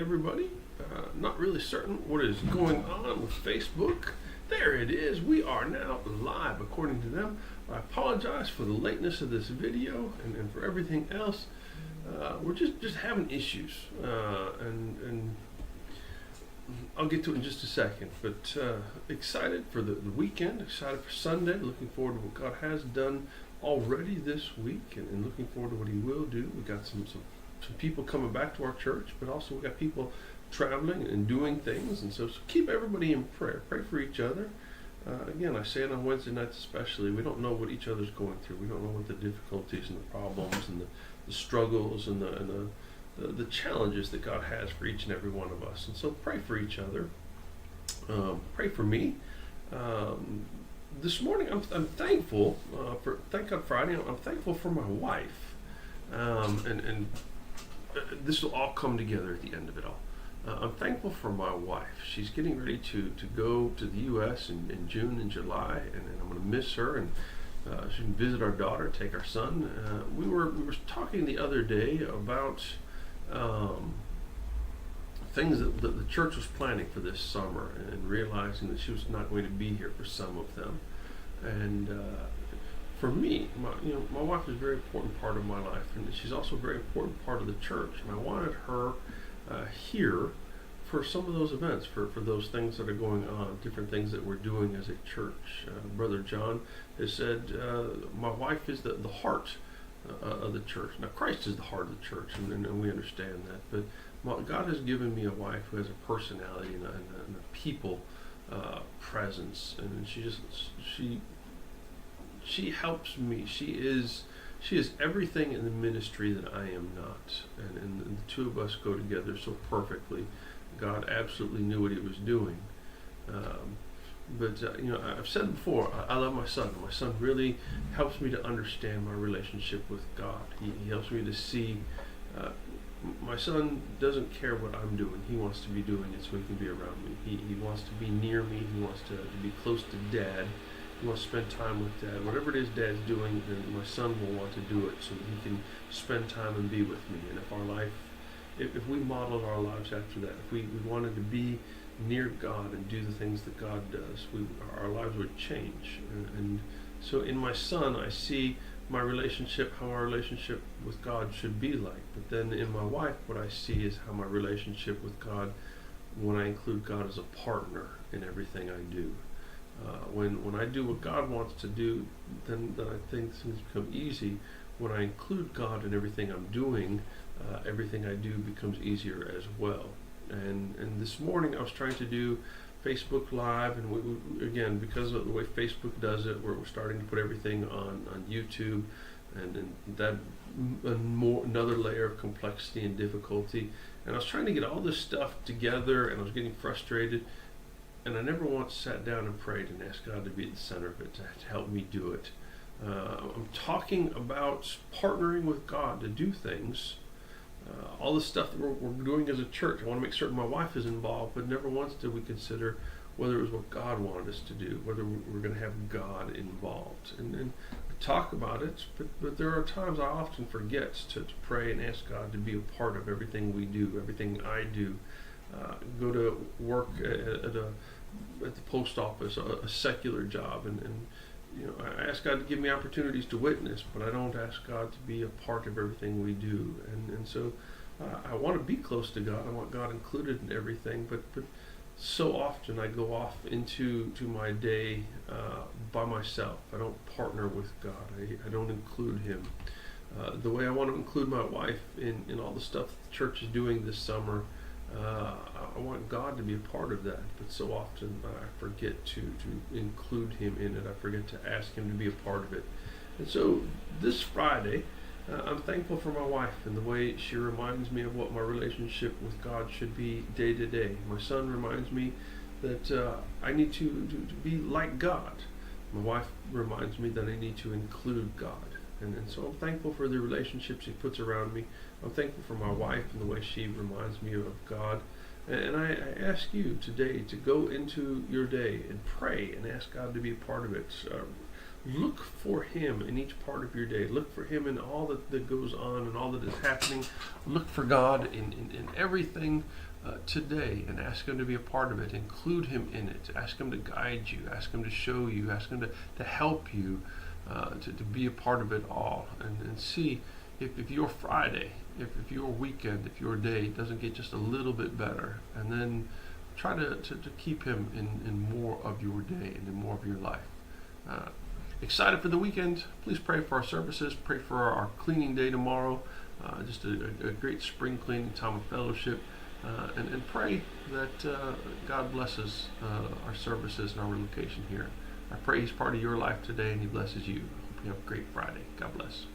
everybody. Not really certain what is going on with Facebook. There it is. We are now live according to them. I apologize for the lateness of this video and for everything else. We're just having issues, and I'll get to it in just a second. But excited for the weekend, excited for Sunday, looking forward to what God has done already this week, and looking forward to what He will do. We got some people coming back to our church, but also we got people traveling and doing things, and so keep everybody in prayer. Pray for each other. Again, I say it on Wednesday nights especially. We don't know what each other's going through. We don't know what the difficulties and the problems and the struggles and the challenges that God has for each and every one of us. And so pray for each other. Pray for me. This morning I'm thankful for Thank God Friday. I'm thankful for my wife, and this will all come together at the end of it all. I'm thankful for my wife. She's getting ready to go to the U.S. in June and July, and I'm going to miss her, and she can visit our daughter, take our son. We were talking the other day about things that the church was planning for this summer, and realizing that she was not going to be here for some of them. And for me, my wife is a very important part of my life, and she's also a very important part of the church. And I wanted her here for some of those events, for those things that are going on, different things that we're doing as a church. Brother John has said, my wife is the heart of the church. Now, Christ is the heart of the church, and we understand that. But God has given me a wife who has a personality and a people presence, and she helps me. She is everything in the ministry that I am not, and the two of us go together so perfectly. God absolutely knew what He was doing. But I've said before, I love my son. My son really helps me to understand my relationship with God. He helps me to see. My son doesn't care what I'm doing. He wants to be doing it so he can be around me. He wants to be near me. He wants to be close to Dad. He wants to spend time with Dad. Whatever it is Dad's doing, then my son will want to do it so that he can spend time and be with me. And if we modeled our lives after that, if we wanted to be near God and do the things that God does, our lives would change. And so in my son, I see my relationship, how our relationship with God should be like. But then in my wife, what I see is how my relationship with God, when I include God as a partner in everything I do. When I do what God wants to do, then I think things become easy. When I include God in everything I'm doing, everything I do becomes easier as well. And this morning I was trying to do Facebook Live, and we again, because of the way Facebook does it, we're starting to put everything on YouTube, and that another layer of complexity and difficulty. And I was trying to get all this stuff together, and I was getting frustrated. And I never once sat down and prayed and asked God to be at the center of it, to help me do it. I'm talking about partnering with God to do things. All the stuff that we're doing as a church, I want to make certain my wife is involved, but never once did we consider whether it was what God wanted us to do, whether we're going to have God involved. And we talk about it, but there are times I often forget to pray and ask God to be a part of everything we do, everything I do. Go to work at the post office, a secular job, and I ask God to give me opportunities to witness, but I don't ask God to be a part of everything we do. And so I want to be close to God. I want God included in everything, but so often I go off into my day by myself. I don't partner with God. I don't include Him. The way I want to include my wife in all the stuff that the church is doing this summer, I want God to be a part of that, but so often I forget to include Him in it. I forget to ask Him to be a part of it. And so this Friday, I'm thankful for my wife and the way she reminds me of what my relationship with God should be day to day. My son reminds me that I need to be like God. My wife reminds me that I need to include God. And so I'm thankful for the relationships He puts around me. I'm thankful for my wife and the way she reminds me of God. And I ask you today to go into your day and pray and ask God to be a part of it. Look for Him in each part of your day. Look for Him in all that goes on and all that is happening. Look for God in everything today and ask Him to be a part of it. Include Him in it. Ask Him to guide you. Ask Him to show you. Ask Him to help you to be a part of it all. And see if your Friday, if your weekend, if your day doesn't get just a little bit better. And then try to keep Him in more of your day and in more of your life. Excited for the weekend. Please pray for our services. Pray for our cleaning day tomorrow. Just a great spring cleaning time of fellowship. And pray that God blesses our services and our location here. I pray He's part of your life today and He blesses you. Hope you have a great Friday. God bless.